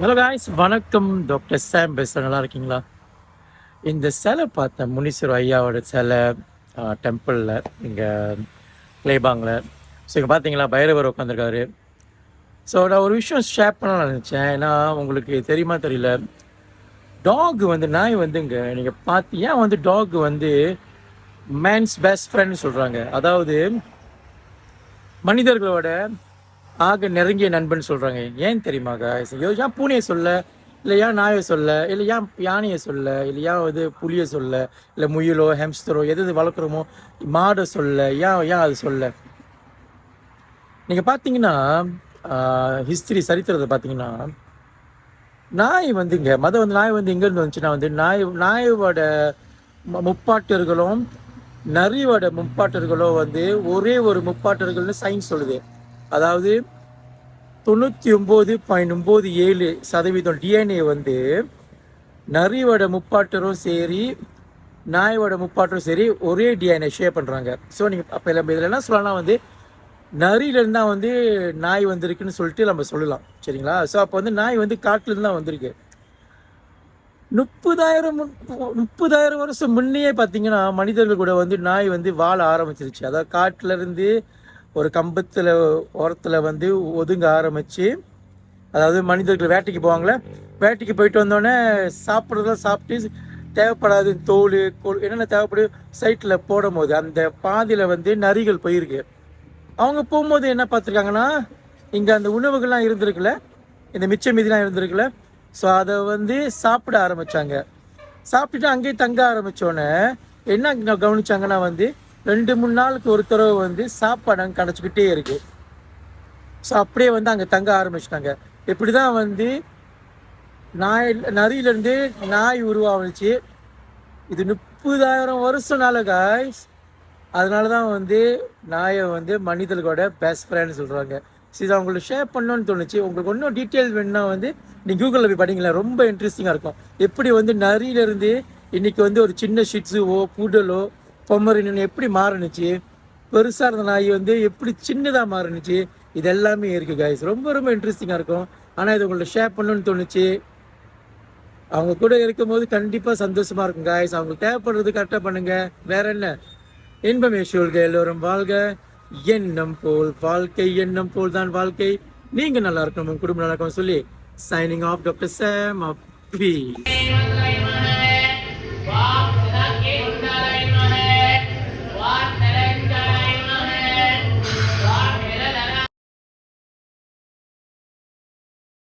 Hello guys, வணக்கம். Doctor சாம் பேசுகிறேன். நல்லா இருக்கீங்களா? இந்த சிலை பார்த்தேன், முனீஸ்வரர் ஐயாவோட சிலை டெம்பிளில் இங்கே கிளேபாங்கில். ஸோ இங்கே பார்த்தீங்களா, பைரவர் உட்காந்துருக்காரு. ஸோ நான் ஒரு விஷயம் ஷேர் பண்ண நினச்சேன். ஏன்னா உங்களுக்கு தெரியுமா தெரியல, டாக் வந்து நாய் வந்து இங்கே நீங்கள் பார்த்து ஏன் வந்து டாக் வந்து மேன்ஸ் பெஸ்ட் ஃப்ரெண்ட்னு சொல்கிறாங்க. அதாவது மனிதர்களோட ஆக நெருங்கிய நண்பன் சொல்கிறாங்க. ஏன் தெரியுமா காய்ஸ்? ஏன் பூனையை சொல்ல, இல்லை ஏன் நாயை சொல்ல, இல்லை ஏன் யானையை சொல்ல, இல்லை ஏன் வந்து புளியை சொல்ல, இல்லை முயலோ ஹெம்ஸ்டரோ எது வளர்க்குறோமோ மாடை சொல்ல, ஏன் அது சொல்ல? நீங்கள் பார்த்தீங்கன்னா ஹிஸ்ட்ரி சரித்திரத்தை பார்த்தீங்கன்னா, நாய் வந்து இங்கே நாய் வந்து எங்கேருந்து வந்துச்சுன்னா வந்து நாயோட முப்பாட்டர்களும் நரியோட முப்பாட்டர்களும் வந்து ஒரே ஒரு முப்பாட்டர்கள்னு சயின்ஸ் சொல்லுது. அதாவது 99.97% டிஎன்ஏ வந்து நரியோட முப்பாட்டரும் சரி நாயோட முப்பாட்டரும் சரி ஒரே டிஎன்ஏ ஷேர் பண்ணுறாங்க. ஸோ நீங்கள் அப்போ நம்ம இதில் என்ன சொல்லலாம், வந்து நரியிலேருந்து தான் வந்து நாய் வந்திருக்குன்னு சொல்லிட்டு நம்ம சொல்லலாம், சரிங்களா? ஸோ அப்போ வந்து நாய் வந்து காட்டிலேருந்து தான் வந்திருக்கு. 30,000 வருஷம் முன்னையே பார்த்தீங்கன்னா மனிதர்கள் கூட வந்து நாய் வந்து வாழ ஆரம்பிச்சிருச்சு. அதாவது காட்டிலேருந்து ஒரு கம்பத்தில் ஓரத்தில் வந்து ஒதுங்க ஆரம்பித்து, அதாவது மனிதர்கள் வேட்டைக்கு போவாங்களே, வேட்டைக்கு போயிட்டு வந்தோடனே சாப்பிட்றதெல்லாம் சாப்பிட்டு தேவைப்படாது தோல் என்னென்ன தேவைப்படும் சைட்டில் போடும் போது அந்த பாதியில் வந்து நரிகள் போயிருக்கு. அவங்க போகும்போது என்ன பார்த்துருக்காங்கன்னா, இங்கே அந்த உணவுகள்லாம் இருந்திருக்குல்ல, இந்த மிச்ச மீதிலாம் இருந்திருக்குல்ல, ஸோ அதை வந்து சாப்பிட ஆரம்பித்தாங்க. சாப்பிட்டுட்டு அங்கேயே தங்க ஆரம்பித்தோன்னே என்ன கவனிச்சாங்கன்னா, வந்து 2-3 நாளுக்கு ஒரு தடவை வந்து சாப்பாடு அங்கே கிடச்சிக்கிட்டே இருக்கு. ஸோ அப்படியே வந்து அங்கே தங்க ஆரம்பிச்சிட்டாங்க. இப்படி தான் வந்து நரியிலேருந்து நாய் உருவாகிச்சு. இது 30,000 வருஷம்னால காய்ஸ். அதனால தான் வந்து நாயை வந்து மனிதர்களோட பெஸ்ட் ஃப்ரெண்ட் சொல்கிறாங்க. சரி, இதை அவங்களுக்கு ஷேர் பண்ணணும்னு தோணுச்சு. உங்களுக்கு இன்னும் டீட்டெயில் வேணுன்னா வந்து நீங்கள் கூகுளில் போய் படிங்களேன், ரொம்ப இன்ட்ரெஸ்டிங்காக இருக்கும். எப்படி வந்து நரியிலேருந்து இன்றைக்கி வந்து ஒரு சின்ன ஷிட்ஸுவோ புடலோ பொம்மரின்னு எப்படி மாறுனுச்சு, பெருசாக இருந்த நாய் வந்து எப்படி சின்னதாக மாறுனுச்சு, இது எல்லாமே இருக்குது காய்ஸ். ரொம்ப ரொம்ப இன்ட்ரெஸ்டிங்காக இருக்கும். ஆனால் இது உங்கள்ட்ட ஷேர் பண்ணணும்னு தோணுச்சு. அவங்க கூட இருக்கும்போது கண்டிப்பாக சந்தோஷமாக இருக்கும் காய்ஸ். அவங்களுக்கு தேவைப்படுறது கரெக்டாக பண்ணுங்கள். வேற என்ன, இன்பமே சூழ்க, எல்லோரும் வாழ்க, எண்ணம் போல் வாழ்க்கை, எண்ணம் போல் தான் வாழ்க்கை. நீங்கள் நல்லா இருக்கணும், உங்கள் குடும்பம் நல்லா இருக்கணும் சொல்லி சைனிங் ஆஃப் டாக்டர் சாம் அப்பி.